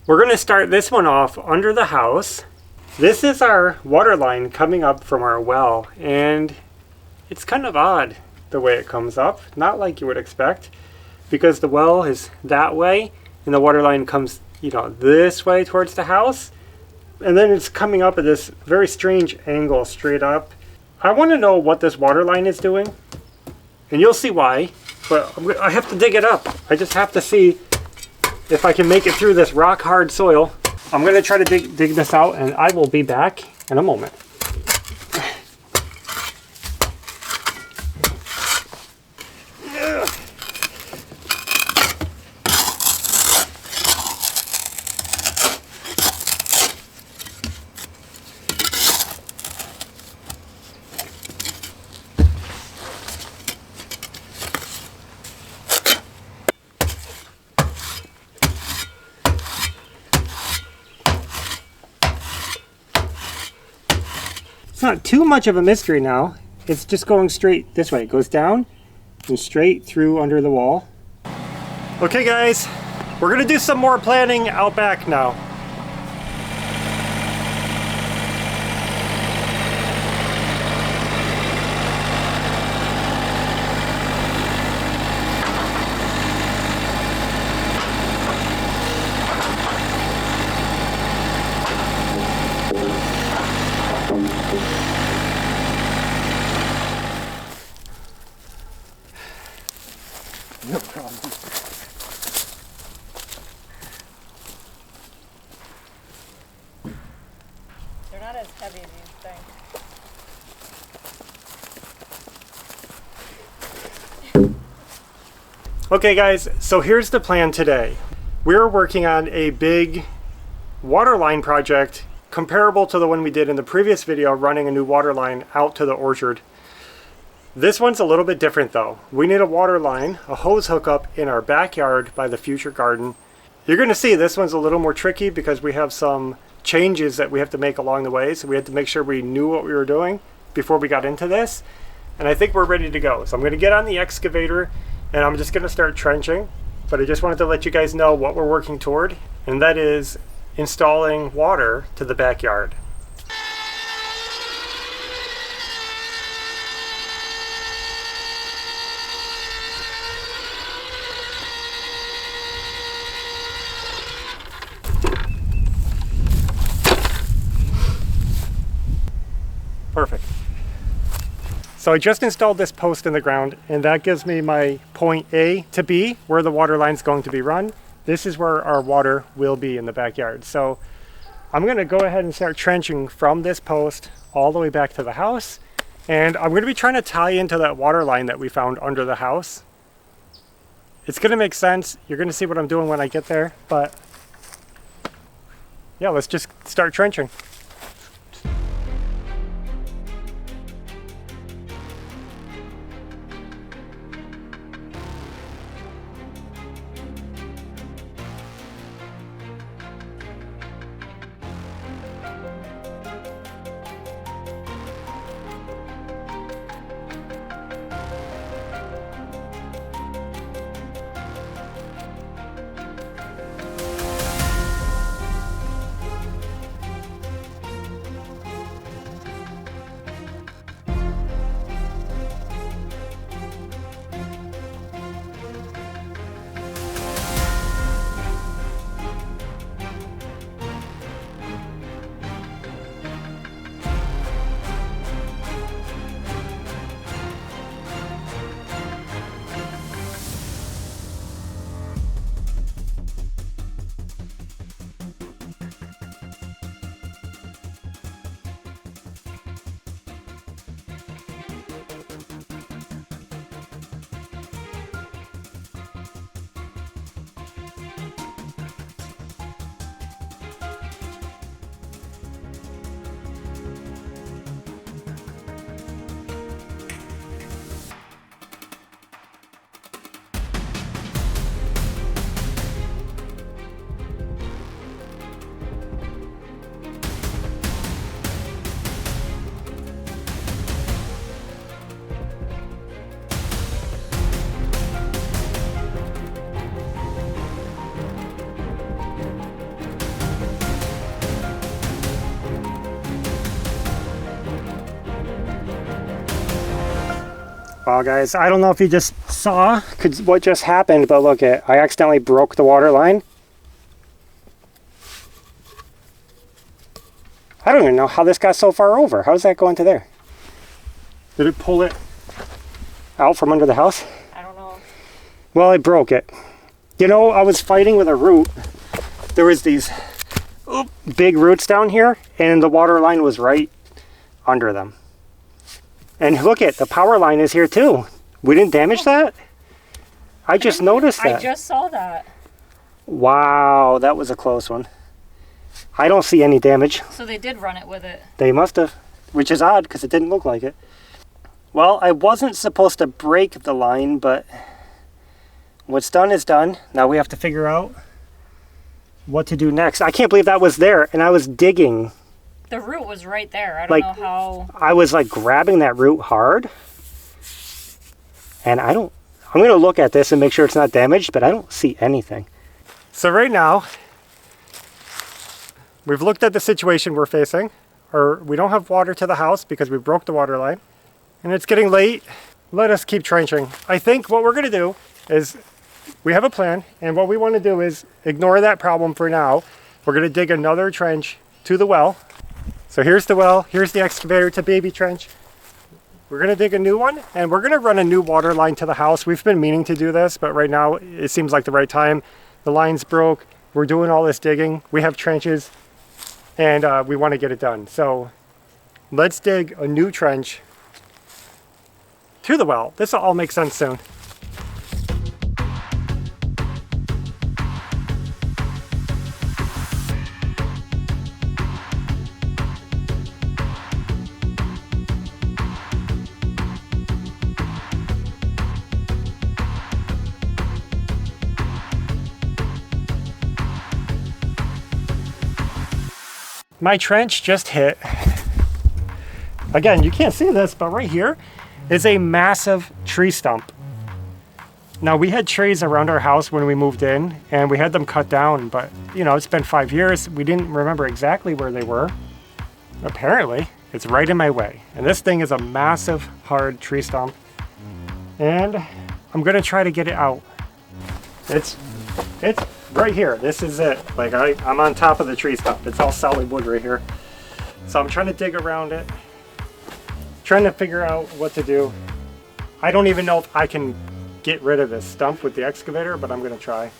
We're going to start this one off under the house. This is our water line coming up from our well, and it's kind of odd the way it comes up, not like you would expect, because the well is that way and the water line comes, this way towards the house, and then it's coming up at this very strange angle straight up. I want to know what this water line is doing, and you'll see why, but I have to dig it up. I just have to see if I can make it through this rock hard soil. I'm going to try to dig this out, and I will be back in a moment. It's not too much of a mystery now. It's just going straight this way. It goes down and straight through under the wall. Okay guys, we're gonna do some more planning out back now. No problem. They're not as heavy as you think. Okay guys, so here's the plan today. We're working on a big water line project comparable to the one we did in the previous video, running a new water line out to the orchard. This one's a little bit different though. We need a water line, a hose hookup in our backyard by the future garden. You're going to see this one's a little more tricky because we have some changes that we have to make along the way. So we had to make sure we knew what we were doing before we got into this. And I think we're ready to go. So I'm going to get on the excavator and I'm just going to start trenching. But I just wanted to let you guys know what we're working toward. And that is installing water to the backyard. Perfect. So I just installed this post in the ground, and that gives me my point A to B, where the water line's going to be run. This is where our water will be in the backyard. So I'm going to go ahead and start trenching from this post all the way back to the house. And I'm going to be trying to tie into that water line that we found under the house. It's going to make sense. You're going to see what I'm doing when I get there. But yeah, let's just start trenching. Well, guys, I don't know if you just saw what just happened, but look, I accidentally broke the water line. I don't even know how this got so far over. How does that go into there? Did it pull it out from under the house? I don't know. Well, I broke it. You know, I was fighting with a root. There was these big roots down here, and the water line was right under them. And look the power line is here too. We didn't damage that? I just noticed that. I just saw that. Wow, that was a close one. I don't see any damage. So they did run it with it. They must have, which is odd because it didn't look like it. Well, I wasn't supposed to break the line, but what's done is done. Now we have to figure out what to do next. I can't believe that was there, and I was digging. The root was right there. I don't know how. I was like grabbing that root hard, and I'm going to look at this and make sure it's not damaged, but I don't see anything. So right now, we've looked at the situation we're facing. We don't have water to the house because we broke the water line, and it's getting late. Let us keep trenching. I think what we're going to do is we have a plan, and what we want to do is ignore that problem for now. We're going to dig another trench to the well. So here's the well, here's the excavator to baby trench. We're going to dig a new one, and we're going to run a new water line to the house. We've been meaning to do this, but right now it seems like the right time. The line's broke. We're doing all this digging. We have trenches, and we want to get it done. So let's dig a new trench to the well. This will all make sense soon. My trench just hit. Again, you can't see this, but right here is a massive tree stump. Now, we had trees around our house when we moved in, and we had them cut down, but you know, it's been 5 years. We didn't remember exactly where they were. Apparently, it's right in my way. And this thing is a massive, hard tree stump. And I'm gonna try to get it out. It's right here. This is it. Like I'm on top of the tree stump. It's all solid wood right here. So I'm trying to dig around it, trying to figure out what to do. I don't even know if I can get rid of this stump with the excavator, but I'm gonna try.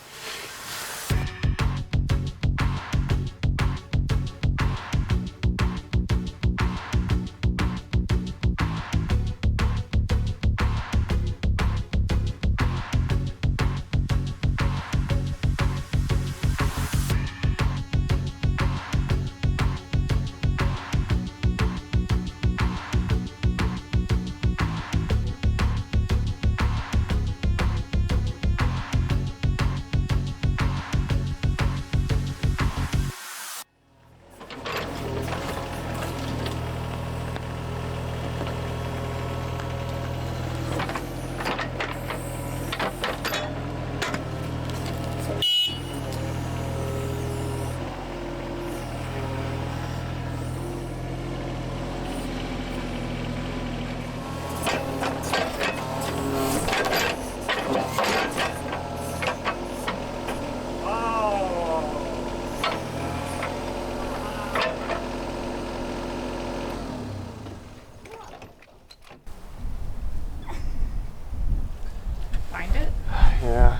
Yeah.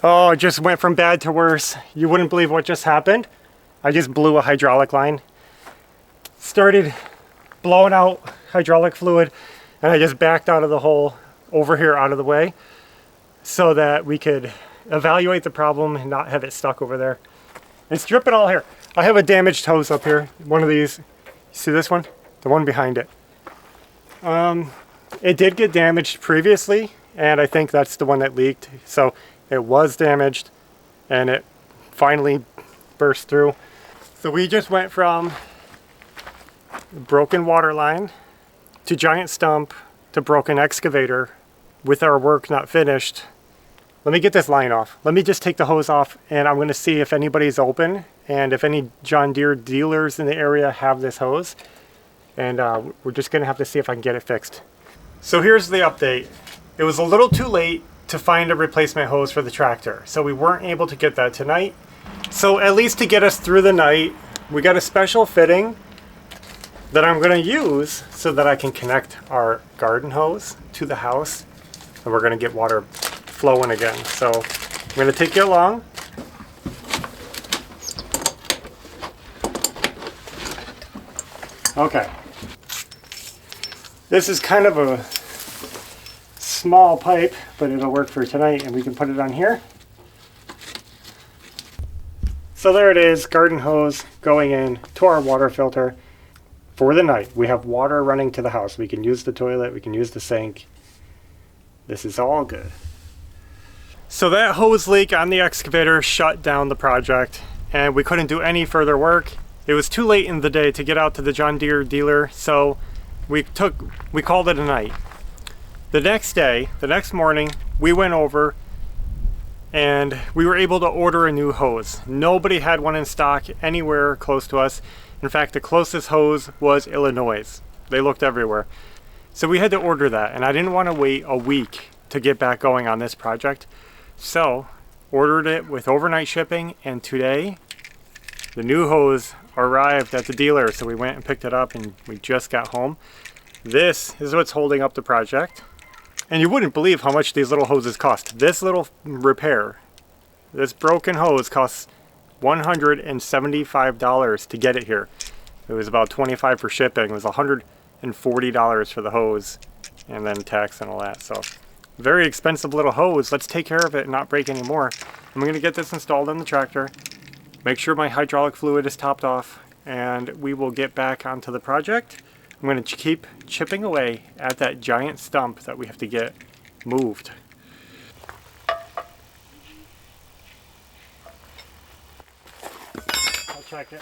Oh, it just went from bad to worse. You wouldn't believe what just happened. I just blew a hydraulic line. Started blowing out hydraulic fluid, and I just backed out of the hole over here out of the way so that we could evaluate the problem and not have it stuck over there. It's dripping all here. I have a damaged hose up here. One of these. You see this one? The one behind it. It did get damaged previously, and I think that's the one that leaked. So it was damaged, and it finally burst through. So we just went from broken water line to giant stump to broken excavator with our work not finished. Let me get this line off. Let me just take the hose off, and I'm going to see if anybody's open and if any John Deere dealers in the area have this hose. And we're just going to have to see if I can get it fixed. So here's the update. It was a little too late to find a replacement hose for the tractor, so we weren't able to get that tonight. So at least to get us through the night, we got a special fitting that I'm going to use so that I can connect our garden hose to the house, and we're going to get water flowing again. So I'm going to take you along. Okay. This is kind of a small pipe, but it'll work for tonight, and we can put it on here. So there it is, garden hose going in to our water filter for the night. We have water running to the house. We can use the toilet, we can use the sink. This is all good. So that hose leak on the excavator shut down the project, and we couldn't do any further work. It was too late in the day to get out to the John Deere dealer, so we called it a night. The next morning, we went over and we were able to order a new hose. Nobody had one in stock anywhere close to us. In fact, the closest hose was Illinois. They looked everywhere. So we had to order that, and I didn't want to wait a week to get back going on this project. So, ordered it with overnight shipping, and today, the new hose arrived at the dealer. So we went and picked it up, and we just got home. This is what's holding up the project. And you wouldn't believe how much these little hoses cost. This little repair, this broken hose costs $175 to get it here. It was about $25 for shipping. It was $140 for the hose, and then tax and all that. So very expensive little hose. Let's take care of it and not break any more. I'm gonna get this installed in the tractor, make sure my hydraulic fluid is topped off, and we will get back onto the project. I'm going to keep chipping away at that giant stump that we have to get moved. I'll check it.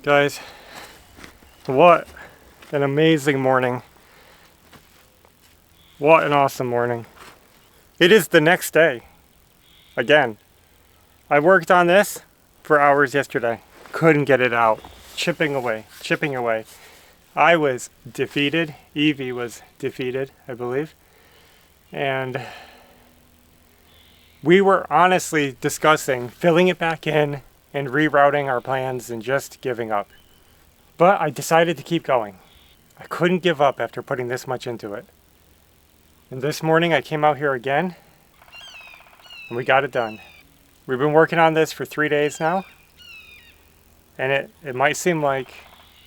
Guys, what an amazing morning. What an awesome morning. It is the next day. Again, I worked on this for hours yesterday. Couldn't get it out. Chipping away. I was defeated. Evie was defeated, I believe. And we were honestly discussing filling it back in and rerouting our plans and just giving up. But I decided to keep going. I couldn't give up after putting this much into it. And this morning I came out here again and we got it done. We've been working on this for 3 days now. And it might seem like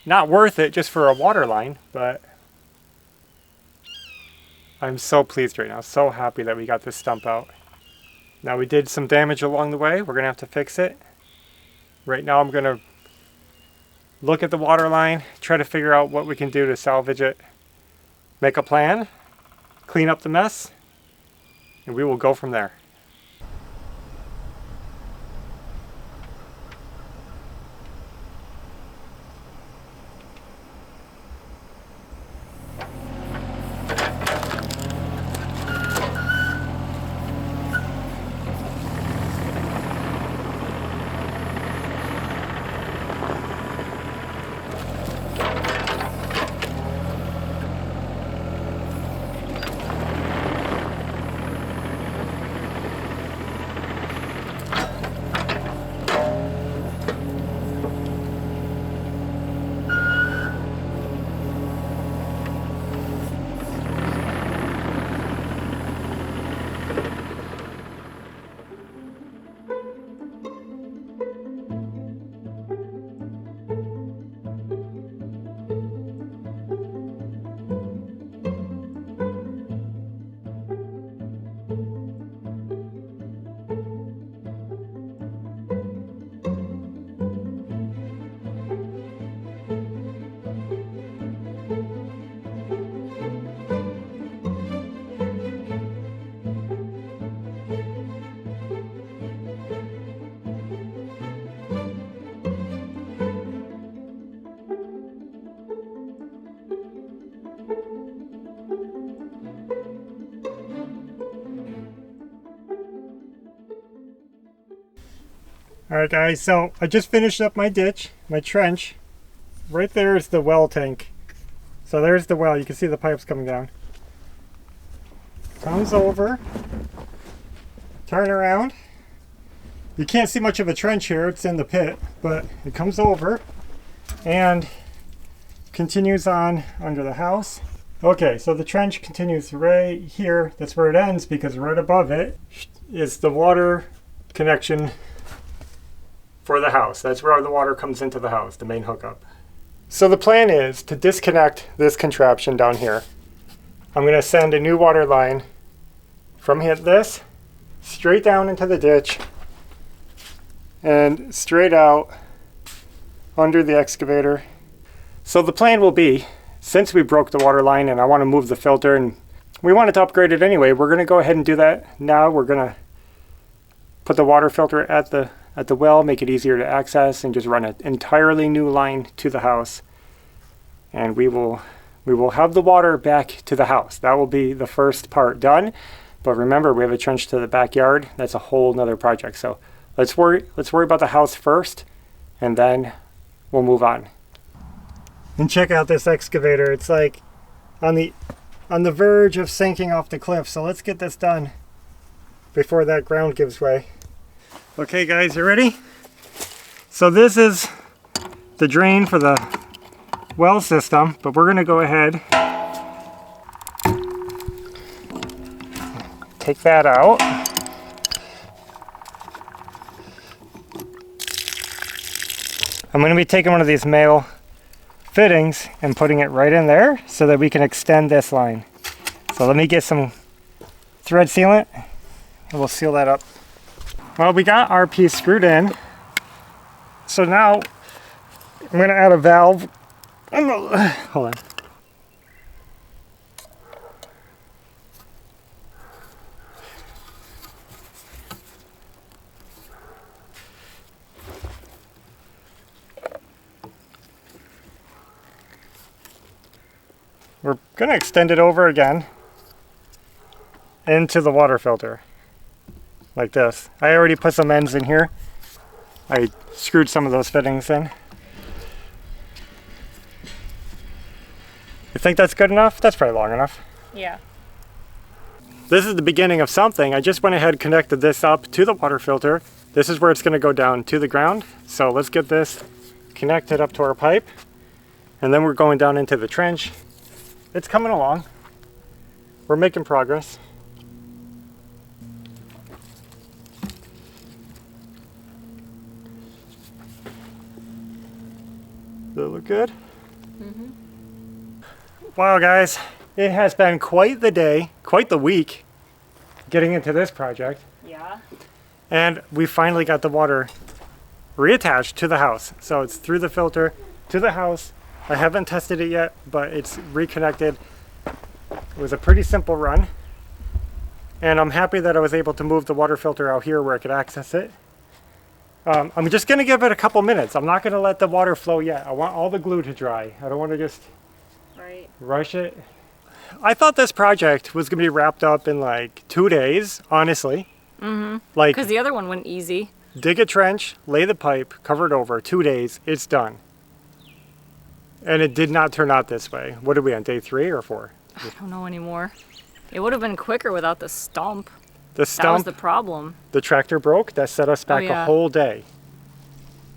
not worth it just for a water line, but I'm so pleased right now, so happy that we got this stump out. Now we did some damage along the way. We're gonna have to fix it. Right now I'm gonna look at the water line, try to figure out what we can do to salvage it, make a plan, clean up the mess, and we will go from there. Alright guys, so I just finished up my ditch, my trench. Right there is the well tank. So there's the well, you can see the pipes coming down. Comes over, turn around. You can't see much of a trench here, it's in the pit, but it comes over and continues on under the house. Okay, so the trench continues right here. That's where it ends because right above it is the water connection for the house. That's where the water comes into the house, the main hookup. So the plan is to disconnect this contraption down here. I'm going to send a new water line from this straight down into the ditch and straight out under the excavator. So the plan will be, since we broke the water line and I want to move the filter and we wanted to upgrade it anyway, we're going to go ahead and do that now. We're going to put the water filter at the well, make it easier to access, and just run an entirely new line to the house. And we will have the water back to the house. That will be the first part done. But remember, we have a trench to the backyard. That's a whole nother project. So let's worry about the house first, and then we'll move on. And check out this excavator. It's like on the verge of sinking off the cliff. So let's get this done before that ground gives way. Okay guys, you ready? So this is the drain for the well system, but we're gonna go ahead, take that out. I'm gonna be taking one of these male fittings and putting it right in there so that we can extend this line. So let me get some thread sealant and we'll seal that up. Well, we got our piece screwed in. So now I'm going to add a valve. Hold on. We're going to extend it over again into the water filter. Like this. I already put some ends in here. I screwed some of those fittings in. You think that's good enough? That's probably long enough. Yeah. This is the beginning of something. I just went ahead and connected this up to the water filter. This is where it's going to go down to the ground. So let's get this connected up to our pipe. And then we're going down into the trench. It's coming along. We're making progress. Does it look good? Mm-hmm. Wow guys, it has been quite the day, quite the week getting into this project. Yeah. And we finally got the water reattached to the house. So it's through the filter to the house. I haven't tested it yet, but it's reconnected. It was a pretty simple run. And I'm happy that I was able to move the water filter out here where I could access it. I'm just going to give it a couple minutes. I'm not going to let the water flow yet. I want all the glue to dry. I don't want to just rush it. I thought this project was going to be wrapped up in like 2 days, honestly. Mm-hmm. Like, because the other one went easy. Dig a trench, lay the pipe, cover it over, 2 days, it's done. And it did not turn out this way. What are we on, day 3 or 4? I don't know anymore. It would have been quicker without the stump. The stump, that was the problem. The tractor broke. That set us back a whole day.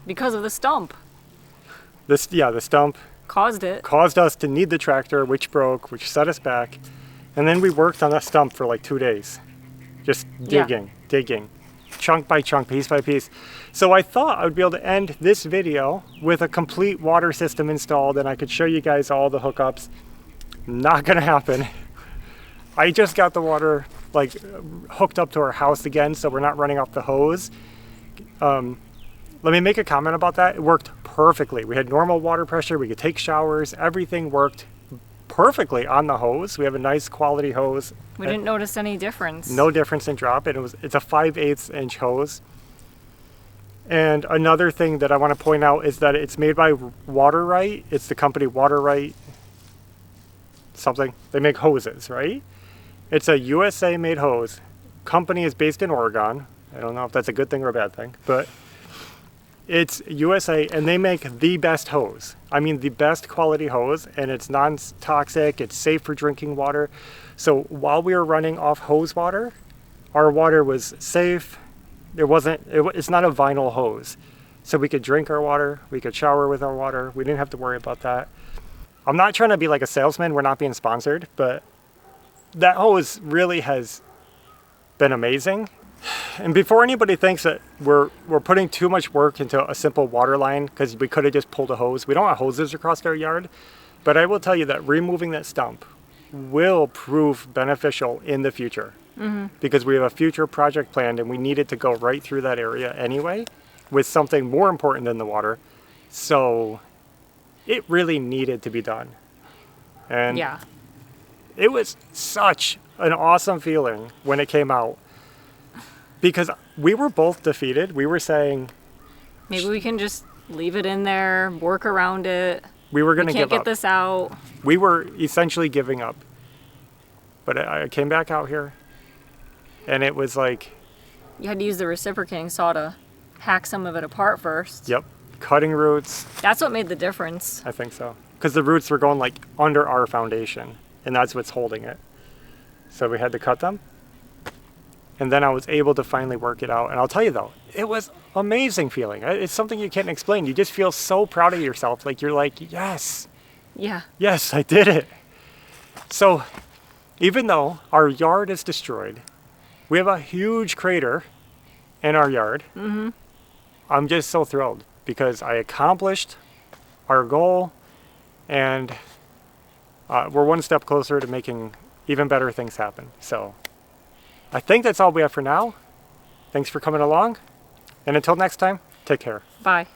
Because of the stump. The stump caused it. Caused us to need the tractor, which broke, which set us back. And then we worked on that stump for like 2 days. Just digging, chunk by chunk, piece by piece. So I thought I would be able to end this video with a complete water system installed and I could show you guys all the hookups. Not gonna happen. I just got the water like hooked up to our house again, so we're not running off the hose. Let me make a comment about that. It worked perfectly. We had normal water pressure, we could take showers, everything worked perfectly on the hose. We have a nice quality hose. We didn't notice any difference. No difference in drop. It's a 5/8 inch hose. And another thing that I want to point out is that it's made by Water-Right. It's the company Water-Right something. They make hoses, right? It's a USA made hose. Company is based in Oregon. I don't know if that's a good thing or a bad thing, but It's USA, and they make the best hose. I mean, the best quality hose, and it's non-toxic, it's safe for drinking water. So while we were running off hose water, our water was safe. It's not a vinyl hose. So we could drink our water, we could shower with our water. We didn't have to worry about that. I'm not trying to be like a salesman, we're not being sponsored, but that hose really has been amazing. And before anybody thinks that we're putting too much work into a simple water line, because we could have just pulled a hose. We don't have hoses across our yard, but I will tell you that removing that stump will prove beneficial in the future. Because we have a future project planned and we need it to go right through that area anyway with something more important than the water. So it really needed to be done. And Yeah. it was such an awesome feeling when it came out. Because we were both defeated. We were saying Maybe we can just leave it in there, work around it. we were going to Can't give get up. this out. We were essentially giving up. But I came back out here, and it was like, You had to use the reciprocating saw to hack some of it apart first. yep, cutting roots. That's what made the difference. I think so. Because the roots were going like under our foundation, and that's what's holding it. So we had to cut them. And then I was able to finally work it out. And I'll tell you though, it was amazing feeling. It's something you can't explain. You just feel so proud of yourself. Like you're like, yes, Yeah. yes, I did it. So even though our yard is destroyed, we have a huge crater in our yard. I'm just so thrilled because I accomplished our goal, and we're one step closer to making even better things happen. So I think that's all we have for now. Thanks for coming along, and until next time, take care. Bye.